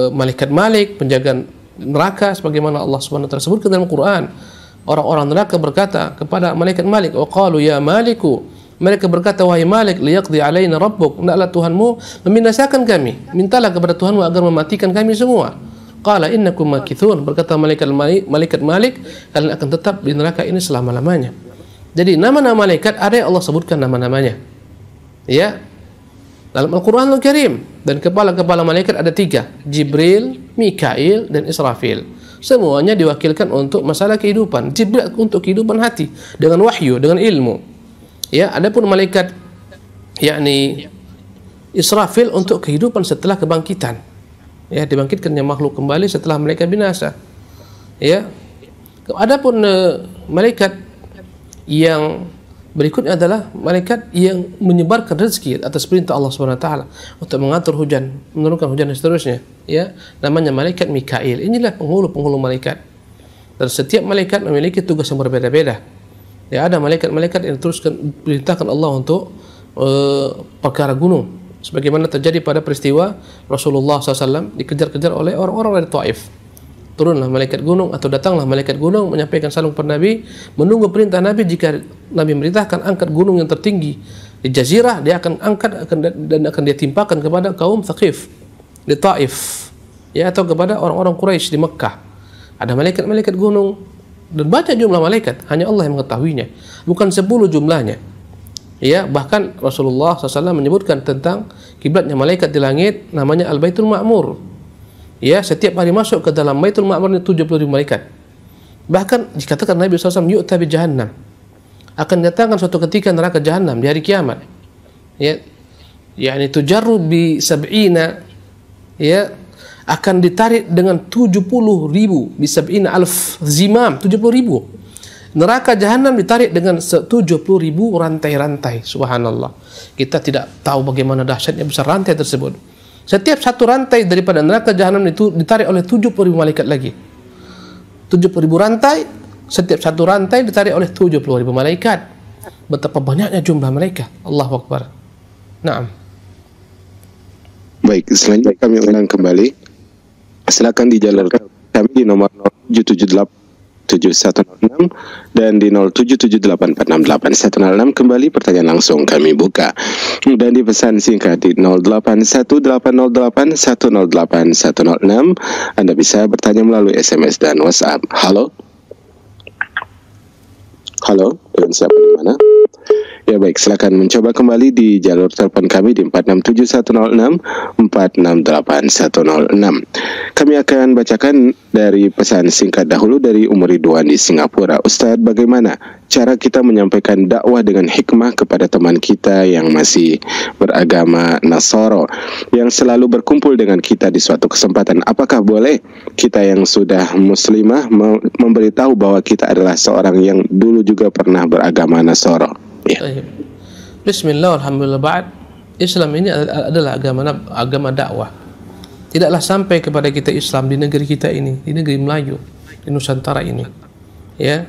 malaikat Malik, penjaga neraka, sebagaimana Allah Subhanahu wa taala sebutkan dalam Quran. Orang-orang neraka berkata kepada malaikat Malik, "Wa qalu ya Maliku Mereka berkata, wahai Malik, liyaqdi alaina rabbuk, hendaklah Tuhanmu membinasakan kami. Mintalah kepada Tuhanmu agar mematikan kami semua. Qala innakum makithun, berkata malaikat Malik, kalian akan tetap di neraka ini selama-lamanya. Jadi nama-nama malaikat ada yang Allah sebutkan nama-namanya. Ya. Dalam Al-Qur'anul Karim, dan kepala-kepala malaikat ada 3, Jibril, Mikail, dan Israfil. Semuanya diwakilkan untuk masalah kehidupan. Jibril untuk kehidupan hati dengan wahyu, dengan ilmu. Ya, adapun malaikat yakni Israfil untuk kehidupan setelah kebangkitan. Ya, dibangkitkannya makhluk kembali setelah mereka binasa. Ya. Adapun malaikat yang berikutnya adalah malaikat yang menyebarkan rezeki atas perintah Allah Subhanahu wa taala untuk mengatur hujan, menurunkan hujan dan seterusnya. Ya, namanya malaikat Mikail. Inilah penghulu malaikat. Dan setiap malaikat memiliki tugas yang berbeda-beda. Ya, ada malaikat-malaikat yang perintahkan Allah untuk perkara gunung. Sebagaimana terjadi pada peristiwa Rasulullah SAW dikejar-kejar oleh orang-orang dari Taif. Turunlah malaikat gunung atau datanglah malaikat gunung menyampaikan salam kepada Nabi, menunggu perintah Nabi. Jika Nabi merintahkan angkat gunung yang tertinggi di Jazirah, dia akan angkat dan akan dia timpakan kepada kaum Thaqif di Taif, ya, atau kepada orang-orang Quraisy di Mekkah. Ada malaikat-malaikat gunung dan banyak jumlah malaikat, hanya Allah yang mengetahuinya. Bukan 10 jumlahnya. Ya, bahkan Rasulullah SAW menyebutkan tentang kiblatnya malaikat di langit, namanya Al-Baitul Ma'mur. Ya, setiap hari masuk ke dalam Baitul Ma'mur 70.000 malaikat. Bahkan dikatakan Nabi SAW yu'ta bi jahannam, akan datangkan suatu ketika neraka jahannam di hari kiamat. Ya, yakni tujarru bi sab'ina, ya, akan ditarik dengan 70.000 bi sab'ina alf zimam, 70.000. Neraka jahanam ditarik dengan 70.000 rantai-rantai. Subhanallah. Kita tidak tahu bagaimana dahsyatnya besar rantai tersebut. Setiap satu rantai daripada neraka jahanam itu ditarik oleh 70.000 malaikat lagi. 70.000 rantai, setiap satu rantai ditarik oleh 70.000 malaikat. Betapa banyaknya jumlah mereka. Allahu Akbar. Naam. Baik, selanjutnya kami undang kembali. Silakan dijalurkan kami di nomor 0778 7106 dan di 0778468106. Kembali pertanyaan langsung kami buka, dan di pesan singkat di 081808108106. Anda bisa bertanya melalui SMS dan WhatsApp. Halo, dengan siapa di mana? Ya baik, silakan mencoba kembali di jalur telepon kami di 467106 468106. Kami akan bacakan dari pesan singkat dahulu dari Umar Ridwan di Singapura. Ustadz, bagaimana cara kita menyampaikan dakwah dengan hikmah kepada teman kita yang masih beragama Nasara, yang selalu berkumpul dengan kita di suatu kesempatan? Apakah boleh kita yang sudah muslimah memberitahu bahwa kita adalah seorang yang dulu juga pernah beragama Nasara? Ya. Bismillah, alhamdulillah, ba'd. Islam ini adalah agama dakwah. Tidaklah sampai kepada kita Islam di negeri kita ini, di negeri Melayu, di Nusantara ini, ya,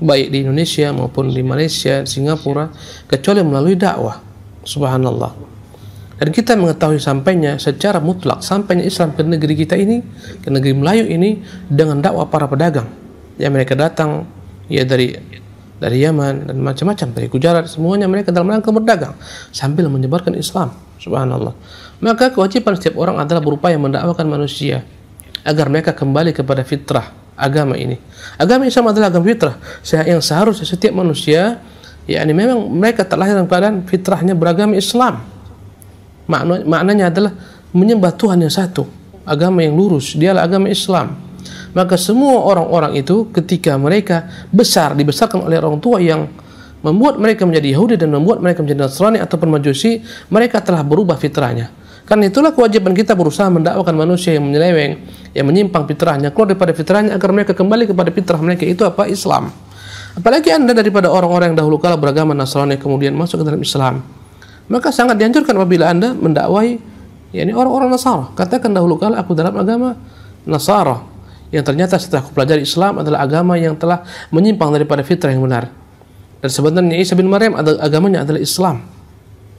baik di Indonesia maupun di Malaysia, Singapura, kecuali melalui dakwah. Subhanallah. Dan kita mengetahui sampainya secara mutlak, sampainya Islam ke negeri kita ini, ke negeri Melayu ini, dengan dakwah para pedagang. Ya, mereka datang ya dari Yaman dan macam-macam, dari Gujarat, semuanya mereka dalam rangka berdagang sambil menyebarkan Islam. Subhanallah. Maka kewajiban setiap orang adalah berupaya mendakwakan manusia agar mereka kembali kepada fitrah agama ini. Agama Islam adalah agama fitrah yang seharusnya setiap manusia, yakni memang mereka terlahir dalam keadaan fitrahnya beragama Islam. Maknanya adalah menyembah Tuhan yang satu, agama yang lurus, dialah agama Islam. Maka semua orang-orang itu ketika mereka dibesarkan oleh orang tua yang membuat mereka menjadi Yahudi dan membuat mereka menjadi Nasrani ataupun Majusi, mereka telah berubah fitrahnya. Karena itulah kewajiban kita berusaha mendakwakan manusia yang menyeleweng, yang menyimpang fitrahnya, keluar daripada fitrahnya agar mereka kembali kepada fitrah mereka, itu apa? Islam. Apalagi Anda daripada orang-orang yang dahulu kala beragama Nasrani kemudian masuk ke dalam Islam, maka sangat dianjurkan apabila Anda mendakwai yakni orang-orang Nasara, katakan dahulu kala aku dalam agama Nasara, yang ternyata setelah aku pelajari Islam adalah agama yang telah menyimpang daripada fitrah yang benar. Dan sebenarnya Isa bin Maryam agamanya adalah Islam.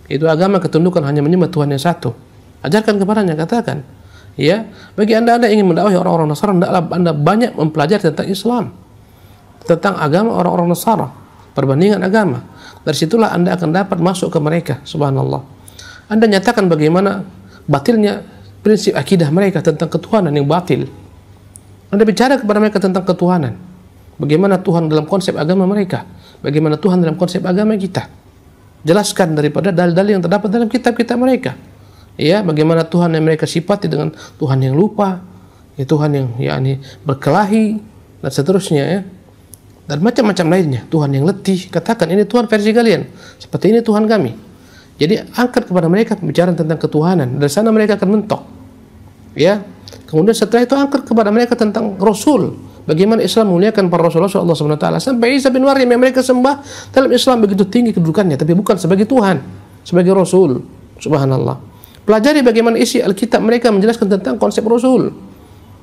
Itu agama ketundukan, hanya menyembah Tuhan yang satu. Ajarkan kepadanya, katakan, ya, bagi Anda ingin mendakwahi orang-orang Nasara, hendaklah Anda banyak mempelajari tentang Islam, tentang agama orang-orang Nasara. perbandingan agama. Dari situlah Anda akan dapat masuk ke mereka, subhanallah. Anda nyatakan bagaimana batilnya prinsip akidah mereka tentang ketuhanan yang batil. Anda bicara kepada mereka tentang ketuhanan. Bagaimana Tuhan dalam konsep agama mereka, bagaimana Tuhan dalam konsep agama kita. Jelaskan daripada dalil-dalil yang terdapat dalam kitab-kitab mereka. Ya, bagaimana Tuhan yang mereka sifati dengan Tuhan yang lupa, ya Tuhan yang yakni berkelahi dan seterusnya ya. Dan macam-macam lainnya, Tuhan yang letih. Katakan ini Tuhan versi kalian, seperti ini Tuhan kami. Jadi angkat kepada mereka pembicaraan tentang ketuhanan. Dari sana mereka akan mentok. Ya. Kemudian setelah itu angkat kepada mereka tentang Rasul. Bagaimana Islam memuliakan para Rasulullah Allah SWT. Sampai Isa bin Maryam yang mereka sembah dalam Islam begitu tinggi kedudukannya, tapi bukan sebagai Tuhan, sebagai Rasul. Subhanallah. Pelajari bagaimana isi Alkitab mereka menjelaskan tentang konsep Rasul.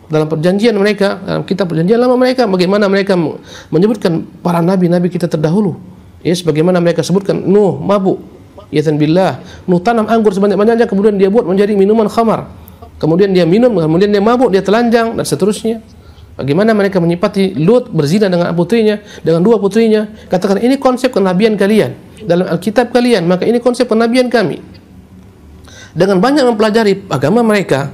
Dalam perjanjian mereka, dalam kitab perjanjian lama mereka, bagaimana mereka menyebutkan para nabi-nabi kita terdahulu. Ya, sebagaimana mereka sebutkan Nuh mabuk, yaitan billah. Nuh tanam anggur sebanyak-banyaknya, kemudian dia buat menjadi minuman khamar. Kemudian dia minum, kemudian dia mabuk, dia telanjang dan seterusnya. Bagaimana mereka menyifati Lut berzina dengan putrinya, dengan dua putrinya. Katakan ini konsep kenabian kalian dalam Alkitab kalian, maka ini konsep kenabian kami. Dengan banyak mempelajari agama mereka,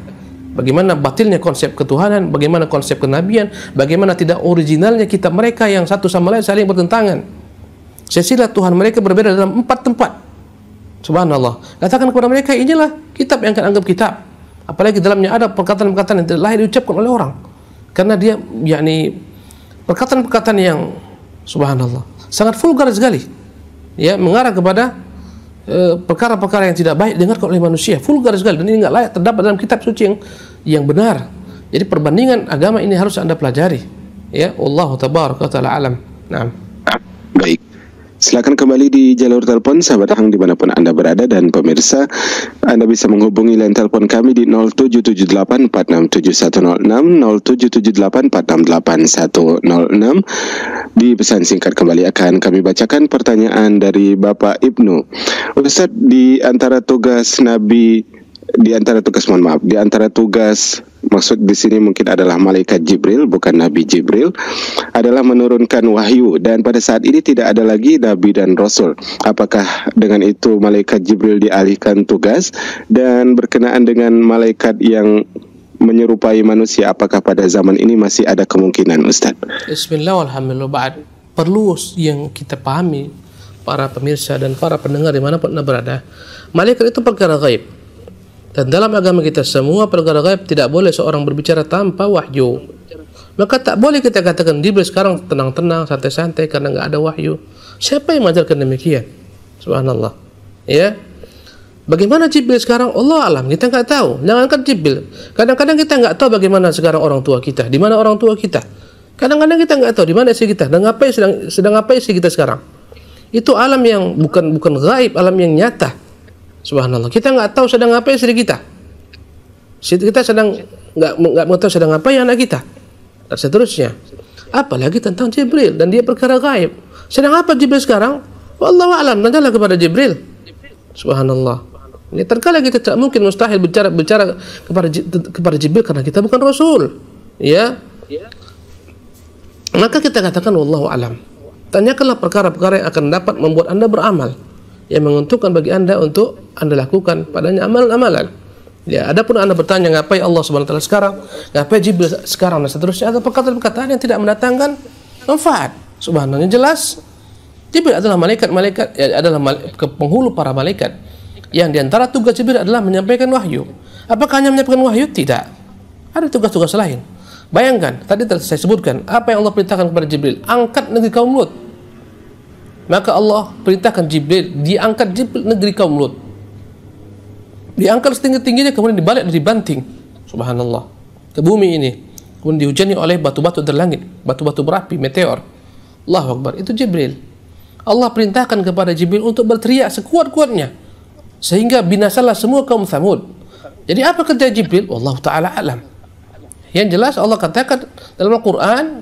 bagaimana batilnya konsep ketuhanan, bagaimana konsep kenabian, bagaimana tidak originalnya kitab mereka yang satu sama lain saling bertentangan. Silsilah Tuhan mereka berbeda dalam 4 tempat. Subhanallah. Katakan kepada mereka, inilah kitab yang akan anggap kitab. Apalagi dalamnya ada perkataan-perkataan yang tidak layak diucapkan oleh orang. Karena dia yakni perkataan-perkataan yang subhanallah sangat vulgar sekali. Ya, mengarah kepada perkara-perkara yang tidak baik dengarkan oleh manusia, vulgar sekali, dan ini nggak layak terdapat dalam kitab suci yang benar. Jadi perbandingan agama ini harus Anda pelajari. Ya, Allah tabaraka wa taala alam. Naam. Baik. Silakan kembali di jalur telepon sahabat Hang dimanapun Anda berada, dan pemirsa Anda bisa menghubungi line telepon kami di 0778467106, 0778468106. Di pesan singkat kembali akan kami bacakan pertanyaan dari Bapak Ibnu. Ustadz, di antara tugas maksud di sini mungkin adalah malaikat Jibril, bukan Nabi Jibril, adalah menurunkan wahyu, dan pada saat ini tidak ada lagi Nabi dan Rasul. Apakah dengan itu malaikat Jibril dialihkan tugas, dan berkenaan dengan malaikat yang menyerupai manusia, apakah pada zaman ini masih ada kemungkinan, Ustaz? Bismillah, alhamdulillah, ba'd. Perlu yang kita pahami, para pemirsa dan para pendengar dimanapun Anda berada, malaikat itu perkara gaib. Dan dalam agama kita semua perkara gaib tidak boleh seorang berbicara tanpa wahyu. Maka tak boleh kita katakan Jibril sekarang tenang-tenang, santai-santai karena nggak ada wahyu. Siapa yang mengajarkan demikian? Subhanallah. Ya. Bagaimana Jibril sekarang? Allah alam, kita nggak tahu. Jangankan Jibril, kadang-kadang kita nggak tahu bagaimana sekarang orang tua kita, di mana orang tua kita. Kadang-kadang kita nggak tahu di mana istri kita, dan ngapain sedang apa istri kita sekarang. Itu alam yang bukan gaib, alam yang nyata. Subhanallah. Kita nggak tahu sedang apa istri kita. Kita sedang nggak tahu sedang apa anak kita, dan seterusnya. Apalagi tentang Jibril, dan dia perkara gaib. Sedang apa Jibril sekarang? Wallahu a'lam. Nanyalah kepada Jibril. Subhanallah. Ini terkala kita tak mungkin, mustahil bicara kepada Jibril karena kita bukan Rasul. Ya. Maka kita katakan wallahu a'lam. Tanyakanlah perkara-perkara yang akan dapat membuat Anda beramal, yang menguntungkan bagi Anda untuk Anda lakukan padanya amalan-amalan. Ya, adapun Anda bertanya ngapain Allah Subhanahu wa taala sekarang, ngapain Jibril sekarang dan seterusnya, atau perkataan-perkataan yang tidak mendatangkan manfaat. Subhanallah, jelas Jibril adalah malaikat-malaikat, adalah penghulu para malaikat, yang diantara tugas Jibril adalah menyampaikan wahyu. Apakah hanya menyampaikan wahyu? Tidak. Ada tugas-tugas lain. Bayangkan, tadi saya sebutkan apa yang Allah perintahkan kepada Jibril, angkat negeri kaum Lut. Maka Allah perintahkan Jibril, diangkat Jibril negeri kaum Lut. Diangkat setinggi-tingginya, kemudian dibalik dan dibanting. Subhanallah. Ke bumi ini. Kemudian dihujani oleh batu-batu dari langit, batu-batu berapi, meteor. Allahu Akbar. Itu Jibril. Allah perintahkan kepada Jibril untuk berteriak sekuat-kuatnya, sehingga binasalah semua kaum Tsamud. Jadi apa kerja Jibril? Wallahu ta'ala alam. Yang jelas Allah katakan dalam Al-Quran,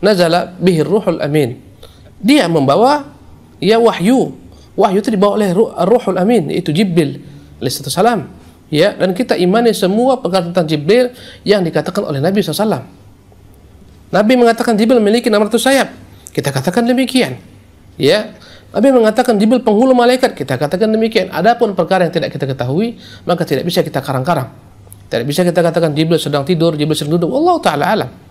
nazala bihir ruhul amin. Dia membawa wahyu. Wahyu itu dibawa oleh Ruhul Amin, yaitu Jibril alaihissalam. Ya, dan kita imani semua perkara tentang Jibril yang dikatakan oleh Nabi SAW. Nabi mengatakan Jibril memiliki 600 sayap. Kita katakan demikian. Ya, Nabi mengatakan Jibril penghulu malaikat, kita katakan demikian. Adapun perkara yang tidak kita ketahui, maka tidak bisa kita karang-karang. Tidak bisa kita katakan Jibril sedang tidur, Jibril sedang duduk. Wallahu taala alam.